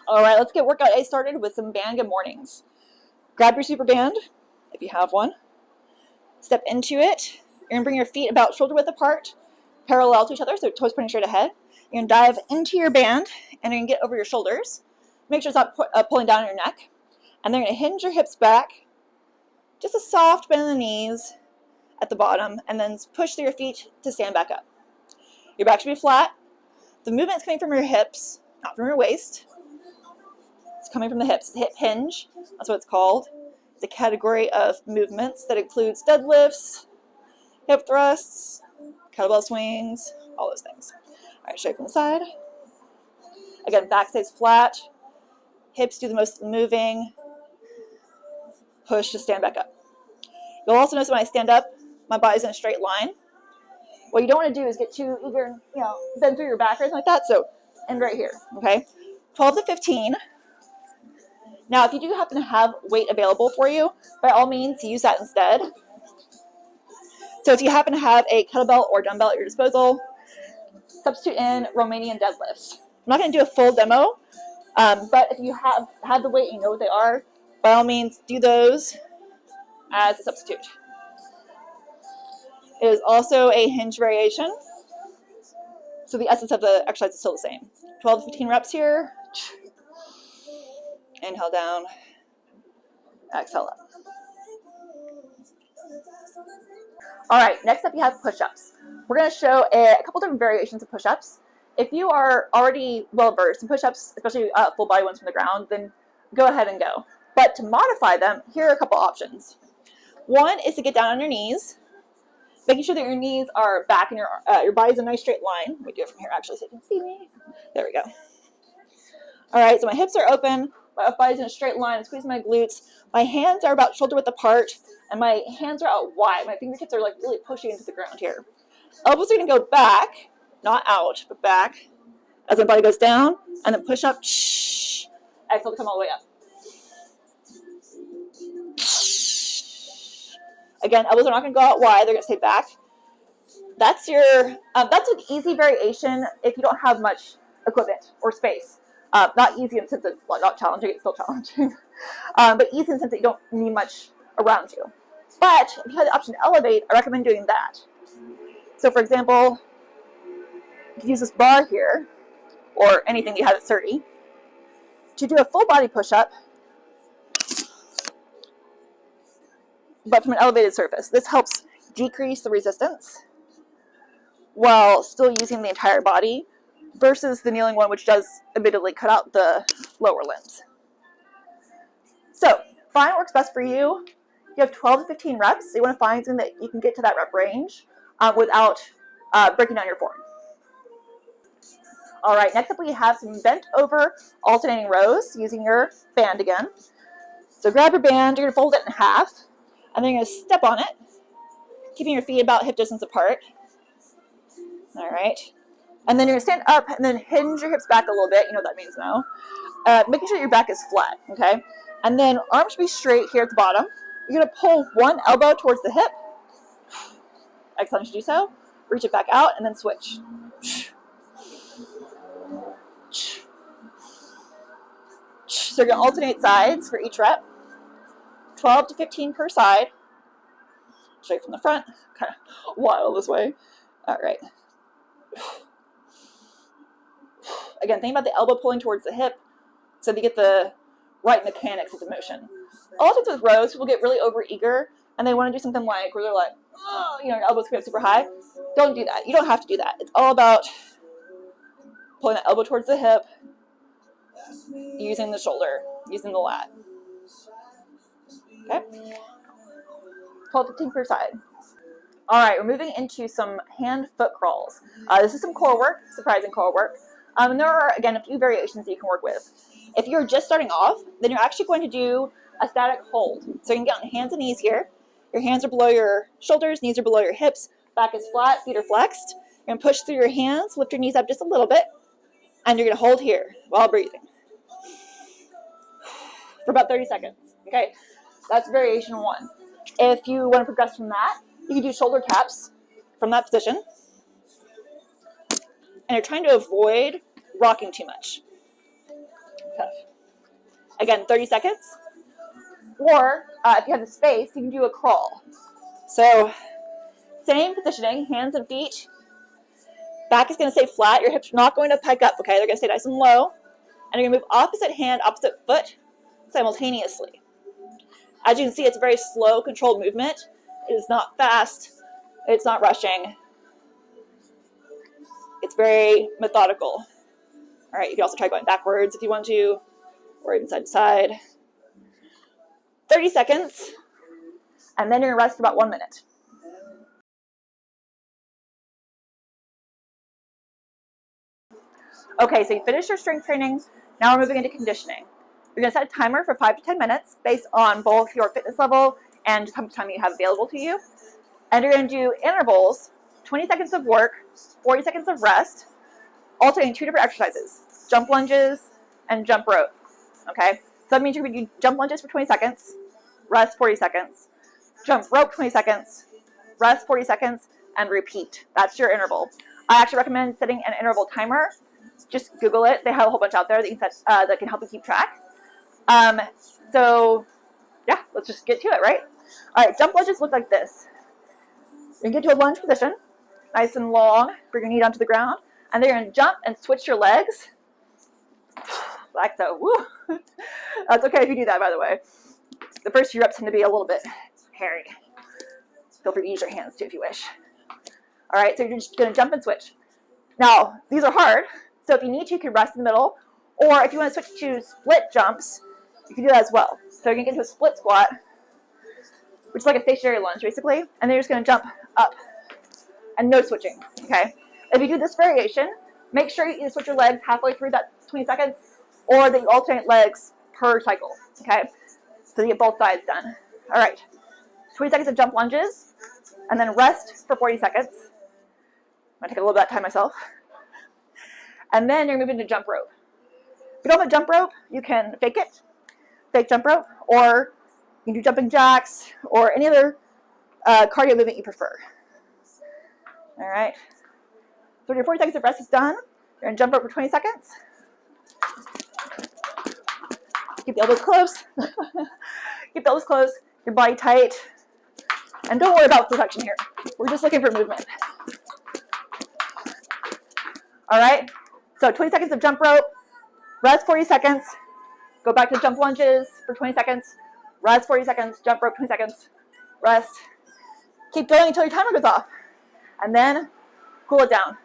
All right, let's get workout A started with some band good mornings. Grab your super band, if you have one. Step into it. You're gonna bring your feet about shoulder width apart, parallel to each other, so toes pointing straight ahead. You're gonna dive into your band, and you're gonna get over your shoulders. Make sure it's not pulling down on your neck. And then you're gonna hinge your hips back. Just a soft bend in the knees at the bottom, and then push through your feet to stand back up. Your back should be flat. The movement is coming from your hips, not from your waist. It's coming from the hips. Hip hinge, that's what it's called. It's a category of movements that includes deadlifts, hip thrusts, kettlebell swings, all those things. All right, straight from the side. Again, back stays flat. Hips do the most of the moving. Push to stand back up. You'll also notice when I stand up, my body's in a straight line. What you don't want to do is get too eager and, bend through your back or anything like that. So end right here, okay? 12 to 15. Now, if you do happen to have weight available for you, by all means, use that instead. So if you happen to have a kettlebell or dumbbell at your disposal, substitute in Romanian deadlifts. I'm not going to do a full demo, but if you have the weight and you know what they are, by all means, do those as a substitute. It is also a hinge variation, so the essence of the exercise is still the same. 12 to 15 reps here. Inhale down, exhale up. All right, next up you have push-ups. We're going to show a couple different variations of push-ups. If you are already well-versed in push-ups, especially full body ones from the ground, then go ahead and go. But to modify them, here are a couple options. One is to get down on your knees, making sure that your knees are back and your body's in a nice straight line. Let me do it from here actually so you can see me. There we go. All right, so my hips are open, my body's in a straight line, I'm squeezing my glutes. My hands are about shoulder width apart, and my hands are out wide. My fingertips are like really pushing into the ground here. Elbows are gonna go back, not out, but back, as my body goes down, and then push up, exhale to come all the way up. Again, elbows are not going to go out wide; they're going to stay back. That's an easy variation if you don't have much equipment or space. Not easy in the sense it's not challenging; it's still challenging, but easy in the sense that you don't need much around you. But if you have the option to elevate, I recommend doing that. So, for example, you can use this bar here, or anything you have that's sturdy, to do a full body push-up, but from an elevated surface. This helps decrease the resistance while still using the entire body versus the kneeling one, which does admittedly cut out the lower limbs. So find what works best for you. You have 12 to 15 reps. So you want to find something that you can get to that rep range without breaking down your form. All right, next up we have some bent over alternating rows using your band again. So grab your band, you're going to fold it in half, and then you're going to step on it, keeping your feet about hip distance apart. All right. And then you're going to stand up and then hinge your hips back a little bit. You know what that means now. Making sure your back is flat, okay? And then arms should be straight here at the bottom. You're going to pull one elbow towards the hip. Excellent to do so. Reach it back out and then switch. So you're going to alternate sides for each rep. 12 to 15 per side. Straight from the front. Kind of wild this way. All right. Again, think about the elbow pulling towards the hip so that you get the right mechanics of the motion. A lot of times with rows, people get really over-eager and they want to do something like where they're like, oh, you know, your elbows come up super high. Don't do that. You don't have to do that. It's all about pulling the elbow towards the hip, using the shoulder, using the lat. Okay? 12, 15 per side. All right, we're moving into some hand-foot crawls. This is some core work, surprising core work. And there are, again, a few variations that you can work with. If you're just starting off, then you're actually going to do a static hold. So you can get on hands and knees here. Your hands are below your shoulders, knees are below your hips, back is flat, feet are flexed. You're going to push through your hands, lift your knees up just a little bit, and you're going to hold here while breathing for about 30 seconds. Okay, that's variation one. If you want to progress from that, you can do shoulder taps from that position. And you're trying to avoid rocking too much. tough. Again, 30 seconds. Or if you have the space, you can do a crawl. So same positioning, hands and feet. Back is going to stay flat. Your hips are not going to pike up, okay? They're going to stay nice and low. And you're going to move opposite hand, opposite foot simultaneously. As you can see, it's a very slow, controlled movement. It is not fast. It's not rushing. It's very methodical. All right, you can also try going backwards if you want to, or even side to side. 30 seconds, and then you're going to rest for about 1 minute. Okay, so you finished your strength training. Now we're moving into conditioning. You're going to set a timer for 5 to 10 minutes based on both your fitness level and just how much time you have available to you. And you're going to do intervals, 20 seconds of work, 40 seconds of rest, alternating 2 different exercises, jump lunges and jump rope. Okay, so that means you're going to do jump lunges for 20 seconds, rest 40 seconds, jump rope 20 seconds, rest 40 seconds, and repeat. That's your interval. I actually recommend setting an interval timer. Just Google it. They have a whole bunch out there that you can set, that can help you keep track. So yeah, let's just get to it, right? All right, jump lunges look like this. You're going to get to a lunge position, nice and long, bring your knee down to the ground, and then you're going to jump and switch your legs, like so. Woo. That's okay if you do that, by the way. The first few reps tend to be a little bit hairy. Feel free to use your hands too if you wish. All right, so you're just going to jump and switch. Now, these are hard, so if you need to, you can rest in the middle, or if you want to switch to split jumps, you can do that as well. So you're going to get into a split squat, which is like a stationary lunge, basically, and then you're just going to jump up and no switching, okay? If you do this variation, make sure you either switch your legs halfway through that 20 seconds or that you alternate legs per cycle, okay? So you get both sides done. All right, 20 seconds of jump lunges, and then rest for 40 seconds. I'm going to take a little bit of time myself. And then you're moving to jump rope. If you don't have a jump rope, you can fake it, fake jump rope, or you can do jumping jacks, or any other cardio movement you prefer. All right. So when your 40 seconds of rest is done, you're going to jump rope for 20 seconds. Keep the elbows close. Keep the elbows close, your body tight. And don't worry about perfection here. We're just looking for movement. All right. So 20 seconds of jump rope, rest 40 seconds, go back to jump lunges for 20 seconds, rest 40 seconds, jump rope 20 seconds, rest. Keep going until your timer goes off, and then cool it down.